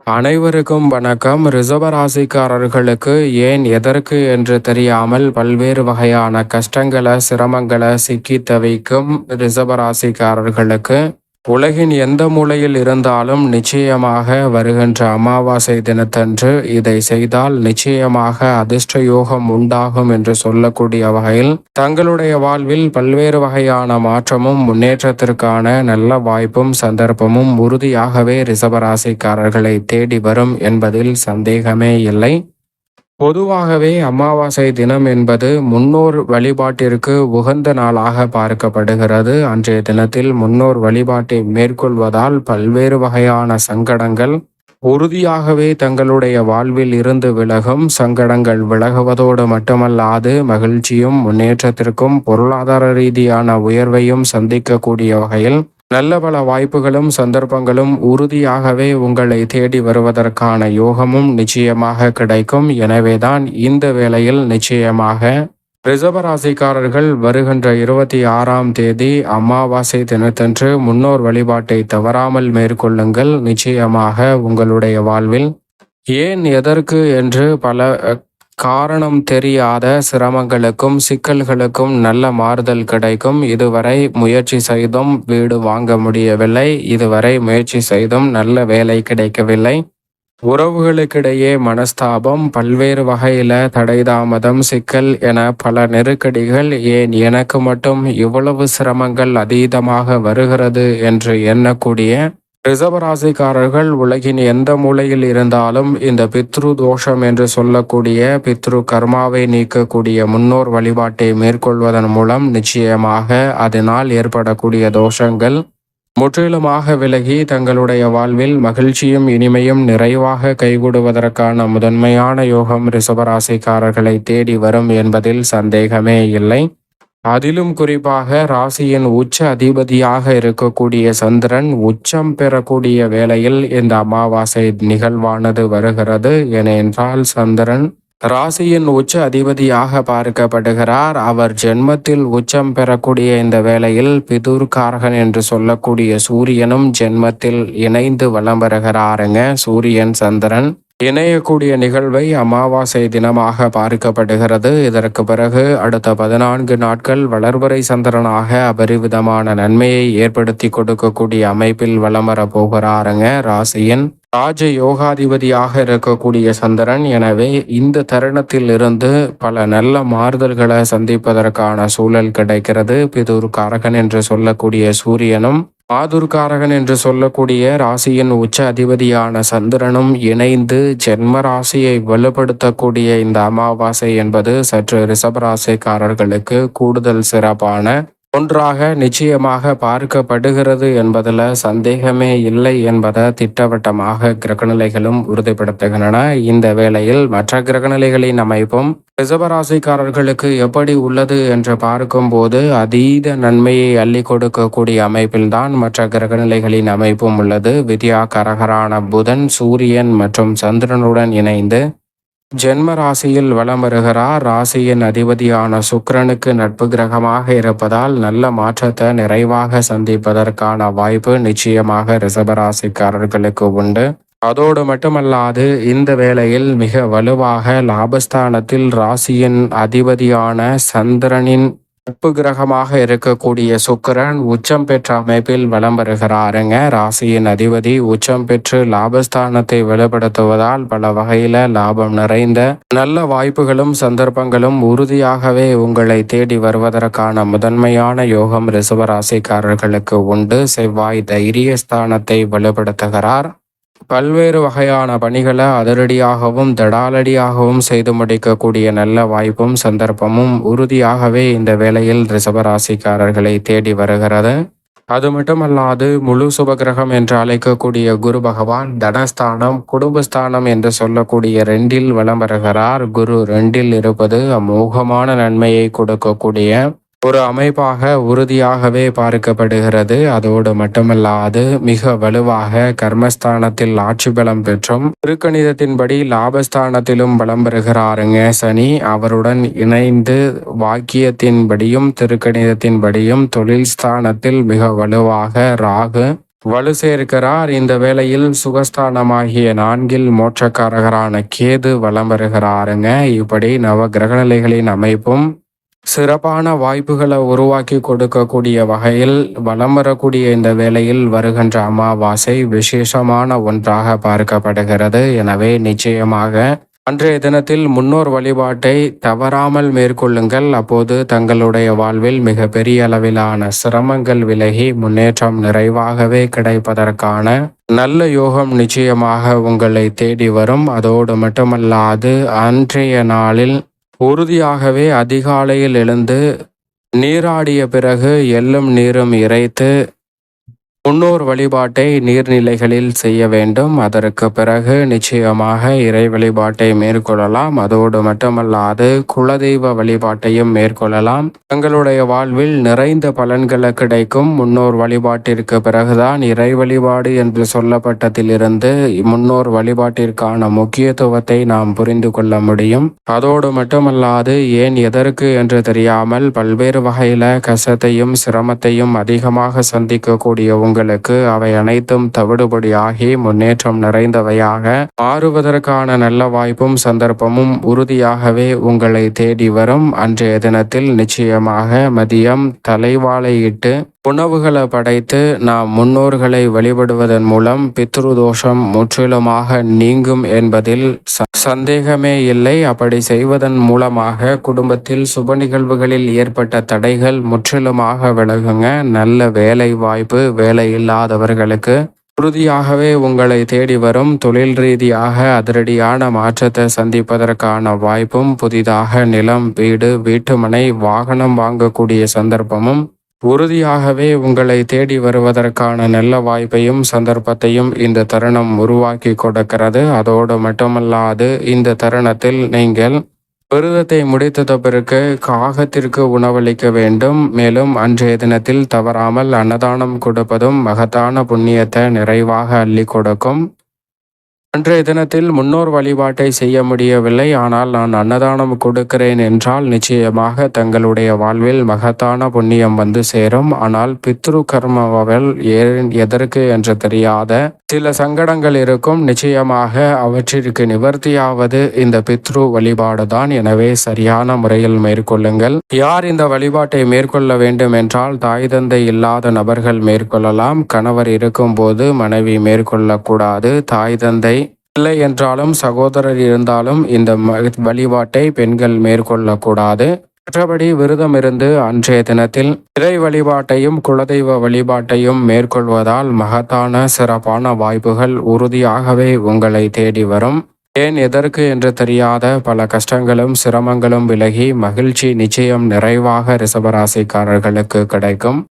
அனைவருக்கும் வணக்கம். ரிஷபராசிக்காரர்களுக்கு ஏன் எதற்கு என்று தெரியாமல் பல்வேறு வகையான கஷ்டங்களை சிரமங்களை சிக்கி தவிக்கும் ரிஷபராசிக்காரர்களுக்கு உலகின் எந்த மூலையில் இருந்தாலும் நிச்சயமாக வருகின்ற அமாவாசை தினத்தன்று இதை செய்தால் நிச்சயமாக அதிர்ஷ்ட யோகம் உண்டாகும் என்று சொல்லக்கூடிய வகையில் தங்களுடைய வாழ்வில் பல்வேறு வகையான மாற்றமும் முன்னேற்றத்திற்கான நல்ல வாய்ப்பும் சந்தர்ப்பமும் உறுதியாகவே ரிஷபராசிக்காரர்களை தேடி வரும் என்பதில் சந்தேகமே இல்லை. பொதுவாகவே அமாவாசை தினம் என்பது முன்னோர் வழிபாட்டிற்கு உகந்த நாளாக பார்க்கப்படுகிறது. அன்றைய தினத்தில் முன்னோர் வழிபாட்டை மேற்கொள்வதால் பல்வேறு வகையான சங்கடங்கள் உறுதியாகவே தங்களுடைய வாழ்வில் இருந்து விலகும். சங்கடங்கள் விலகுவதோடு மட்டுமல்லாது மகிழ்ச்சியும் முன்னேற்றத்திற்கும் பொருளாதார ரீதியான உயர்வையும் சந்திக்கக்கூடிய வகையில் நல்ல பல வாய்ப்புகளும் சந்தர்ப்பங்களும் உறுதியாகவே உங்களை தேடி வருவதற்கான யோகமும் நிச்சயமாக கிடைக்கும். எனவேதான் இந்த வேளையில் நிச்சயமாக ரிஷபராசிக்காரர்கள் வருகின்ற 26ஆம் தேதி அமாவாசை தினத்தன்று முன்னோர் வழிபாட்டை தவறாமல் மேற்கொள்ளுங்கள். நிச்சயமாக உங்களுடைய வாழ்வில் ஏன் எதற்கு என்று பல காரணம் தெரியாத சிரமங்களுக்கும் சிக்கல்களுக்கும் நல்ல மாறுதல் கிடைக்கும். இதுவரை முயற்சி செய்தும் வீடு வாங்க முடியவில்லை, இதுவரை முயற்சி செய்தும் நல்ல வேலை கிடைக்கவில்லை, உறவுகளுக்கிடையே மனஸ்தாபம், பல்வேறு வகையில தடை தாமதம் சிக்கல் என பல நெருக்கடிகள், ஏன் எனக்கு மட்டும் இவ்வளவு சிரமங்கள் அதீதமாக வருகிறது என்று எண்ணக்கூடிய ரிஷபராசிக்காரர்கள் உலகின் எந்த மூலையில் இருந்தாலும் இந்த பித்ரு தோஷம் என்று சொல்லக்கூடிய பித்ரு கர்மாவை நீக்கக்கூடிய முன்னோர் வழிபாட்டை மேற்கொள்வதன் மூலம் நிச்சயமாக அதனால் ஏற்படக்கூடிய தோஷங்கள் முற்றிலுமாக விலகி தங்களுடைய வாழ்வில் மகிழ்ச்சியும் இனிமையும் நிறைவாக கைகூடுவதற்கான முதன்மையான யோகம் ரிஷபராசிக்காரர்களை தேடி வரும் என்பதில் சந்தேகமே இல்லை. அதிலும் குறிப்பாக ராசியின் உச்ச அதிபதியாக இருக்கக்கூடிய சந்திரன் உச்சம் பெறக்கூடிய வேளையில் இந்த அமாவாசை நிகழ்வானது வருகிறது. ஏனென்றால் சந்திரன் ராசியின் உச்ச அதிபதியாக பார்க்கப்படுகிறார். அவர் ஜென்மத்தில் உச்சம் பெறக்கூடிய இந்த வேளையில் பிதுர்காரகன் என்று சொல்லக்கூடிய சூரியனும் ஜென்மத்தில் இணைந்து வலம் வருகிறாருங்க. சூரியன் சந்திரன் இணையக்கூடிய நிகழ்வை அமாவாசை தினமாக பார்க்கப்படுகிறது. இதற்கு பிறகு அடுத்த 14 நாட்கள் வளர்வரை சந்திரனாக அபரிவிதமான நன்மையை ஏற்படுத்தி கொடுக்கக்கூடிய அமைப்பில் வலம் வர போகிறாருங்க ராசியின் ராஜ யோகாதிபதியாக இருக்கக்கூடிய சந்திரன். எனவே இந்த தருணத்தில் இருந்து பல நல்ல மாறுதல்களை சந்திப்பதற்கான சூழல் கிடைக்கிறது. பிதுர்காரகன் என்று சொல்லக்கூடிய சூரியனும் ஆதுர்காரகன் என்று சொல்லக்கூடிய ராசியின் உச்ச அதிபதியான சந்திரனும் இணைந்து ஜென்ம ராசியை வலுப்படுத்தக்கூடிய இந்த அமாவாசை என்பது சற்று ரிஷபராசிக்காரர்களுக்கு கூடுதல் சிறப்பான ஒன்றாக நிச்சயமாக பார்க்கப்படுகிறது என்பதில் சந்தேகமே இல்லை என்பதை திட்டவட்டமாக கிரகநிலைகளும் உறுதிப்படுத்துகின்றன. இந்த வேளையில் மற்ற கிரகநிலைகளின் அமைப்பும் ரிஷபராசிக்காரர்களுக்கு எப்படி உள்ளது என்று பார்க்கும்போது அதீத நன்மையை அள்ளி கொடுக்கக்கூடிய அமைப்பில்தான் மற்ற கிரகநிலைகளின் அமைப்பும் உள்ளது. வித்யா கரகரான புதன் சூரியன் மற்றும் சந்திரனுடன் இணைந்து ஜென்ம ராசியில் வலம் வருகிறார். ராசியின் அதிபதியான சுக்கிரனுக்கு நட்பு கிரகமாக இருப்பதால் நல்ல மாற்றத்தை நிறைவாக சந்திப்பதற்கான வாய்ப்பு நிச்சயமாக ரிஷபராசிக்காரர்களுக்கு உண்டு. அதோடு மட்டுமல்லாது இந்த வேளையில் மிக வலுவாக லாபஸ்தானத்தில் ராசியின் அதிபதியான சந்திரனின் நட்பு கிரகமாக இருக்கக்கூடிய சுக்கிரன் உச்சம் பெற்ற அமைப்பில் வலம் வருகிறாருங்க. ராசியின் அதிபதி உச்சம் பெற்று லாபஸ்தானத்தை வலுப்படுத்துவதால் பல வகையில லாபம் நிறைந்த நல்ல வாய்ப்புகளும் சந்தர்ப்பங்களும் உறுதியாகவே உங்களை தேடி வருவதற்கான முதன்மையான யோகம் ரிஷபராசிக்காரர்களுக்கு உண்டு. செவ்வாய் தைரியஸ்தானத்தை வலுப்படுத்துகிறார். பல்வேறு வகையான பணிகளை அதிரடியாகவும் தடாலடியாகவும் செய்து முடிக்கக்கூடிய நல்ல வாய்ப்பும் சந்தர்ப்பமும் உறுதியாகவே இந்த வேளையில் ரிஷபராசிக்காரர்களை தேடி வருகிறது. அது மட்டுமல்லாது முழு சுபகிரகம் என்று அழைக்கக்கூடிய குரு பகவான் தனஸ்தானம் குடும்பஸ்தானம் என்று சொல்லக்கூடிய 2இல் வலம் வருகிறார். குரு 2இல் இருப்பது அமோகமான நன்மையை கொடுக்கக்கூடிய ஒரு அமைப்பாக உறுதியாகவே பார்க்கப்படுகிறது. அதோடு மட்டுமல்லாது மிக வலுவாக கர்மஸ்தானத்தில் ஆட்சி பலம் பெற்றும் திருக்கணிதத்தின்படி லாபஸ்தானத்திலும் பலம் பெறுகிறாருங்க சனி. அவருடன் இணைந்து வாக்கியத்தின்படியும் திருக்கணிதத்தின்படியும் தொழில் ஸ்தானத்தில் மிக வலுவாக ராகு வலு சேர்க்கிறார். இந்த வேளையில் சுகஸ்தானமாகிய 4ல் மோட்சக்காரகரான கேது வலம் வருகிறாருங்க. இப்படி நவ கிரகநிலைகளின் அமைப்பும் சிறப்பான வாய்ப்புகளை உருவாக்கி கொடுக்கக்கூடிய வகையில் வலம் வரக்கூடிய இந்த வேளையில் வருகின்ற அமாவாசை விசேஷமான ஒன்றாக பார்க்கப்படுகிறது. எனவே நிச்சயமாக அன்றைய தினத்தில் முன்னோர் வழிபாட்டை தவறாமல் மேற்கொள்ளுங்கள். அப்போது தங்களுடைய வாழ்வில் மிக பெரிய அளவிலான சிரமங்கள் விலகி முன்னேற்றம் நிறைவாகவே கிடைப்பதற்கான நல்ல யோகம் நிச்சயமாக உங்களை தேடி வரும். அதோடு மட்டுமல்லாது அன்றைய நாளில் உறுதியாகவே அதிகாலையில் எழுந்து நீராடிய பிறகு எள்ளும் நீரும் இறைத்து முன்னோர் வழிபாட்டை நீர்நிலைகளில் செய்ய வேண்டும். அதற்கு பிறகு நிச்சயமாக இறை வழிபாட்டை மேற்கொள்ளலாம். அதோடு மட்டுமல்லாது குலதெய்வ வழிபாட்டையும் மேற்கொள்ளலாம். தங்களுடைய வாழ்வில் நிறைந்த பலன்களை கிடைக்கும். முன்னோர் வழிபாட்டிற்கு பிறகுதான் இறை வழிபாடு என்று சொல்லப்பட்டதிலிருந்து முன்னோர் வழிபாட்டிற்கான முக்கியத்துவத்தை நாம் புரிந்து கொள்ள முடியும். அதோடு மட்டுமல்லாது ஏன் எதற்கு என்று தெரியாமல் பல்வேறு வகையில கஷ்டத்தையும் சிரமத்தையும் அதிகமாக சந்திக்கக்கூடிய உங்களுக்கு அவை அனைத்தும் தவிடுபடியாகி முன்னேற்றம் நிறைந்தவையாக மாறுவதற்கான நல்ல வாய்ப்பும் சந்தர்ப்பமும் உறுதியாகவே உங்களை தேடி வரும். அன்றைய தினத்தில் நிச்சயமாக மதியம் தலைவாழையிட்டு உணவுகளை படைத்து நாம் முன்னோர்களை வழிபடுவதன் மூலம் பித்ரு தோஷம் முற்றிலுமாக நீங்கும் என்பதில் சந்தேகமே இல்லை. அப்படி செய்வதன் மூலமாக குடும்பத்தில் சுப நிகழ்வுகளில் ஏற்பட்ட தடைகள் முற்றிலுமாக விலகுங்க. நல்ல வேலை வாய்ப்பு வேலை இல்லாதவர்களுக்கு உறுதியாகவே உங்களை தேடி வரும். தொழில் ரீதியாக அதிரடியான மாற்றத்தை சந்திப்பதற்கான வாய்ப்பும் புதிதாக நிலம் வீடு வீட்டுமனை வாகனம் வாங்கக்கூடிய சந்தர்ப்பமும் உறுதியாகவே உங்களை தேடி வருவதற்கான நல்ல வாய்ப்பையும் சந்தர்ப்பத்தையும் இந்த தருணம் உருவாக்கி கொடுக்கிறது. அதோடு மட்டுமல்லாது இந்த தருணத்தில் நீங்கள் விரதத்தை முடித்த பிறகு காகத்திற்கு உணவளிக்க வேண்டும். மேலும் அன்றைய தினத்தில் தவறாமல் அன்னதானம் கொடுப்பதும் மகத்தான புண்ணியத்தை நிறைவாக அள்ளி கொடுக்கும். அன்றைய தினத்தில் முன்னோர் வழிபாட்டை செய்ய முடியவில்லை, ஆனால் நான் அன்னதானம் கொடுக்கிறேன் என்றால் நிச்சயமாக தங்களுடைய வாழ்வில் மகத்தான புண்ணியம் வந்து சேரும். ஆனால் பித்ரு கர்மாவில் ஏன் எதற்கு என்று தெரியாத சில சங்கடங்கள் இருக்கும். நிச்சயமாக அவற்றிற்கு நிவர்த்தியாவது இந்த பித்ரு வழிபாடுதான். எனவே சரியான முறையில் மேற்கொள்ளுங்கள். யார் இந்த வழிபாட்டை மேற்கொள்ள வேண்டும் என்றால் தாய் தந்தை இல்லாத நபர்கள் மேற்கொள்ளலாம். கணவர் இருக்கும் போது மனைவி மேற்கொள்ளக்கூடாது. தாய் தந்தை இல்லை என்றாலும் சகோதரர் இருந்தாலும் இந்த வழிபாட்டை பெண்கள் மேற்கொள்ளக்கூடாது. மற்றபடி விரதம் இருந்து அன்றைய தினத்தில் இறை வழிபாட்டையும் குலதெய்வ வழிபாட்டையும் மேற்கொள்வதால் மகத்தான சிறப்பான வாய்ப்புகள் உறுதியாகவே உங்களை தேடி வரும். ஏன் எதற்கு என்று தெரியாத பல கஷ்டங்களும் சிரமங்களும் விலகி மகிழ்ச்சி நிச்சயம் நிறைவாக ரிஷபராசிக்காரர்களுக்கு கிடைக்கும்.